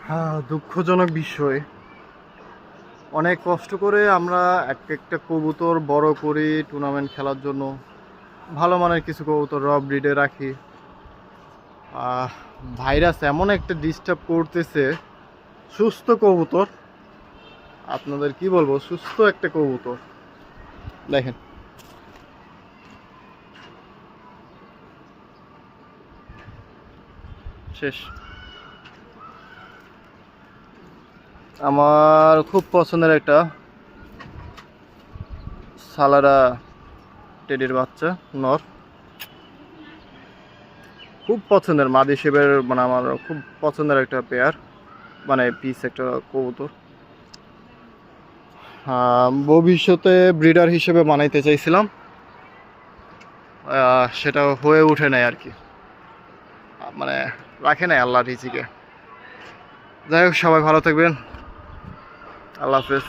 হ্যাঁ, দুঃখজনক বিষয়। অনেক কষ্ট করে আমরা একটা কবুতর বড় করি টুর্নামেন্ট খেলার জন্য। ভালো মানের কিছু কবুতর র ব্রিডে রাখি। আহ, ভাইরাস এমন একটা ডিস্টার্ব করতেছে। সুস্থ কবুতর, আপনাদের কি বলবো, সুস্থ একটা কবুতর দেখেন। শেষ। আমার খুব পছন্দের একটা সালারা টেডির বাচ্চা, নর। খুব পছন্দের মাদি শেপের, মানে আমার খুব পছন্দের একটা পেয়ার, মানে পিস একটা কবুতর। ভবিষ্যতে ব্রিডার হিসেবে বানাইতে চাইছিলাম, সেটা হয়ে ওঠে নাই আর কি। মানে রাখে নাই আল্লাহ রিজিকে। যাই হোক, সবাই ভালো থাকবেন। আল্লাহ হাফেজ।